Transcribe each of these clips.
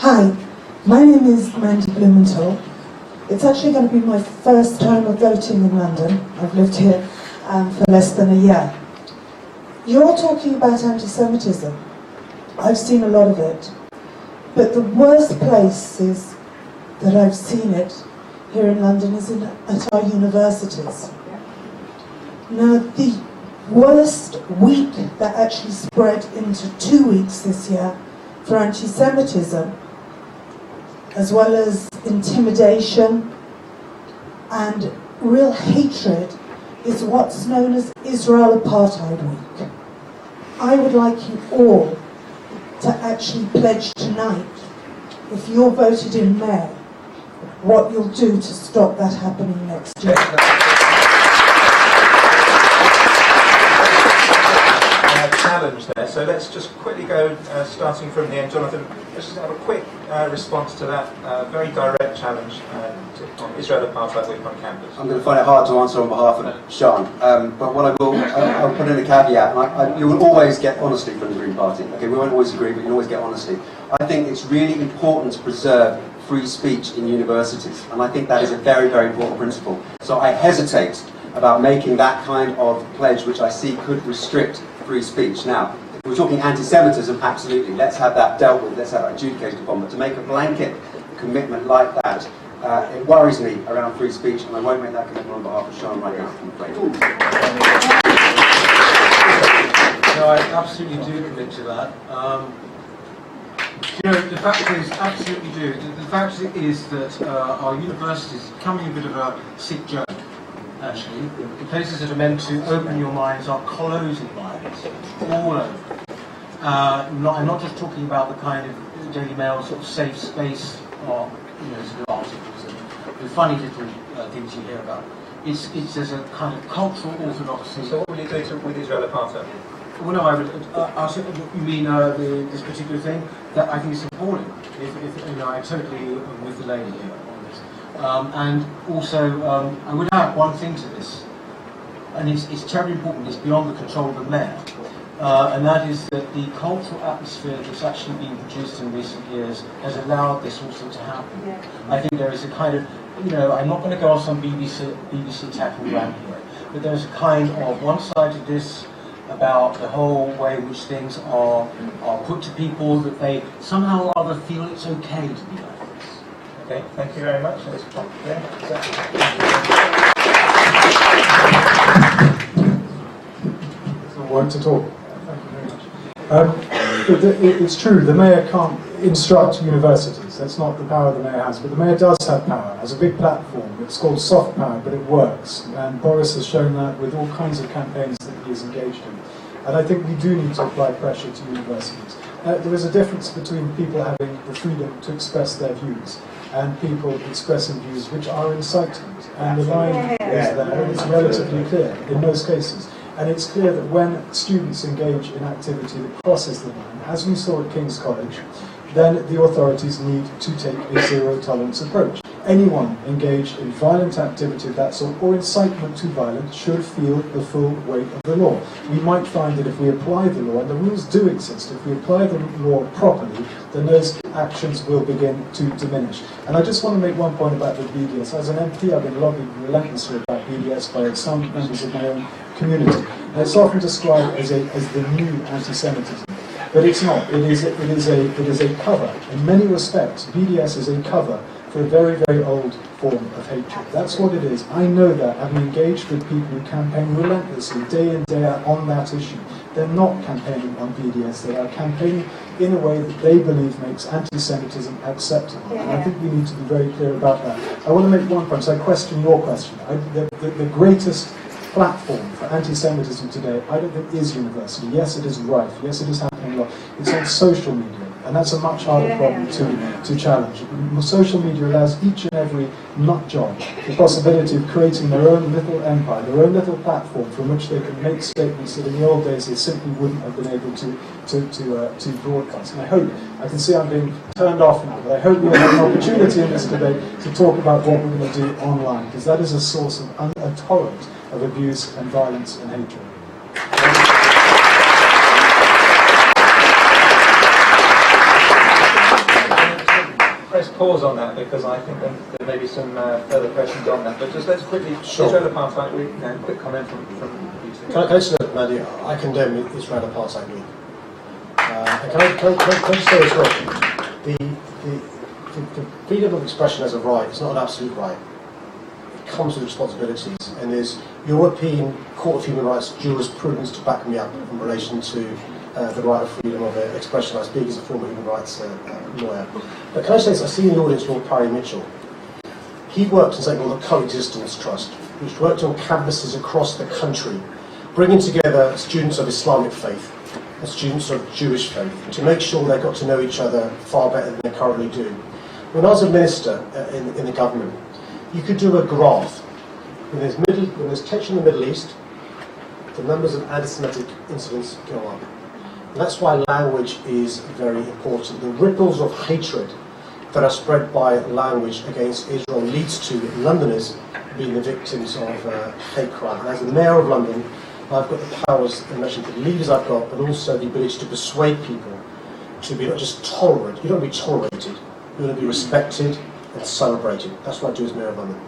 Hi, my name is Mandy Blumenthal. It's actually going to be my first time of voting in London. I've lived here for less than a year. You're talking about anti-Semitism. I've seen a lot of it. But the worst places that I've seen it here in London is at our universities. Now, the worst week that actually spread into 2 weeks this year for anti-Semitism, as well as intimidation and real hatred, is what's known as Israel Apartheid Week. I would like you all to actually pledge tonight, if you're voted in May, what you'll do to stop that happening next year. Challenge there, so let's just quickly go starting from the end. Jonathan, let's just have a quick response to that very direct challenge on Israel Apartheid Week on campus. I'm going to find it hard to answer on behalf of Sean, but what I will, I'll put in a caveat. You will always get honesty from the Green Party. Okay, we won't always agree, but you'll always get honesty. I think it's really important to preserve free speech in universities, and I think that is a very, very important principle. So I hesitate about making that kind of pledge, which I see could restrict free speech. Now, if we're talking anti-Semitism, absolutely, let's have that dealt with, let's have that adjudicated upon, but to make a blanket commitment like that, it worries me around free speech, and I won't make that commitment on behalf of Sean right now, I'm afraid. No, I absolutely do commit to that. The fact is, absolutely do. The fact is that our universities is becoming a bit of a sick joke. Actually, the places that are meant to open your minds are closing minds all over. I'm not just talking about the kind of Daily Mail sort of safe space or sort of articles and the funny little things you hear about. It's there's a kind of cultural orthodoxy. So what will you do with Israel Apartheid? Well, no, I would. You mean this particular thing? That I think is appalling. If I totally with the lady here. And also, I would add one thing to this, and it's terribly important, it's beyond the control of the mayor, and that is that the cultural atmosphere that's actually been produced in recent years has allowed this also to happen. Yeah. I think there is a kind of, I'm not going to go off some BBC tackle rant here, but there's a kind of one-sidedness about the whole way in which things are put to people, that they somehow or other feel it's okay to be like. Okay, thank you very much. There's not one to talk. Thank you very much. It's true, the mayor can't instruct universities. That's not the power the mayor has. But the mayor does have power, has a big platform. It's called soft power, but it works. And Boris has shown that with all kinds of campaigns that he is engaged in. And I think we do need to apply pressure to universities. There is a difference between people having the freedom to express their views and people expressing views which are incitement. And the line is there, it's relatively clear in most cases. And it's clear that when students engage in activity that crosses the line, as we saw at King's College, then the authorities need to take a zero-tolerance approach. Anyone engaged in violent activity of that sort, or incitement to violence, should feel the full weight of the law. We might find that if we apply the law, and the rules do exist, if we apply the law properly, then those actions will begin to diminish. And I just want to make one point about the BDS. As an MP, I've been lobbying relentlessly about BDS by some members of my own community. And it's often described as the new anti-Semitism. But it's not. It is a cover. In many respects, BDS is a cover for a very, very old form of hatred. That's what it is. I know that, having engaged with people who campaign relentlessly, day in, day out, on that issue. They're not campaigning on BDS. They are campaigning in a way that they believe makes anti-Semitism acceptable. And I think we need to be very clear about that. I want to make one point, so I question your question. The greatest platform for anti-Semitism today, I don't think is university. Yes, it is rife. Yes, it is happening a lot. It's on social media. And that's a much harder problem to challenge. Social media allows each and every nut job the possibility of creating their own little empire, their own little platform from which they can make statements that in the old days they simply wouldn't have been able to broadcast. And I hope, I can see I'm being turned off now, but I hope we'll have an opportunity in this debate to talk about what we're going to do online, because that is a source of a torrent of abuse and violence and hatred. pause on that because I think there may be some further questions on that. But just let's quickly, Sure. Israel Apartheid Week, quick comment from you two. Can I say, Mandy, I condemn Israel Apartheid Week. And can I just say as well, the freedom of expression as a right is not an absolute right. It comes with responsibilities, and there's European Court of Human Rights jurisprudence to back me up in relation to the right of freedom of expression. I speak as a former human rights lawyer. But can I say this? I see in the audience Lord Parry Mitchell. He worked in something called the Coexistence Trust, which worked on campuses across the country, bringing together students of Islamic faith and students of Jewish faith to make sure they got to know each other far better than they currently do. When I was a minister in the government, you could do a graph. When there's tension in the Middle East, the numbers of anti-Semitic incidents go up. And that's why language is very important. The ripples of hatred that are spread by language against Israel leads to Londoners being the victims of hate crime. And as the Mayor of London, I've got the powers and mentioned the levers I've got, but also the ability to persuade people to be not just tolerant. You don't want to be tolerated. You want to be respected and celebrated. That's what I do as Mayor of London.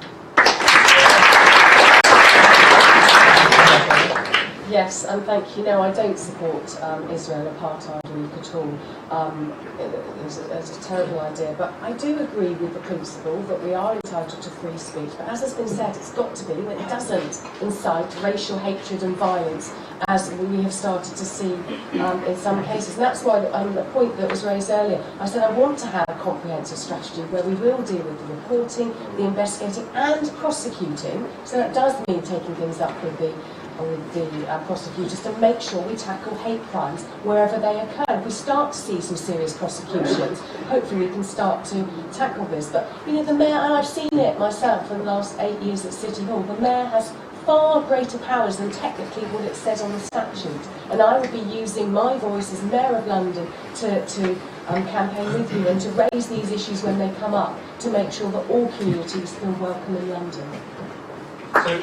Yes, and thank you. No, I don't support Israel Apartheid Week at all. It's a terrible idea, but I do agree with the principle that we are entitled to free speech. But as has been said, it's got to be that it doesn't incite racial hatred and violence, as we have started to see in some cases. And that's why the point that was raised earlier, I said I want to have a comprehensive strategy where we will deal with the reporting, the investigating and prosecuting. So that does mean taking things up with the prosecutors to make sure we tackle hate crimes wherever they occur. If we start to see some serious prosecutions, hopefully we can start to tackle this. But, you know, the Mayor, and I've seen it myself in the last 8 years at City Hall, the Mayor has far greater powers than technically what it says on the statute. And I will be using my voice as Mayor of London to campaign with you and to raise these issues when they come up, to make sure that all communities feel welcome in London. So,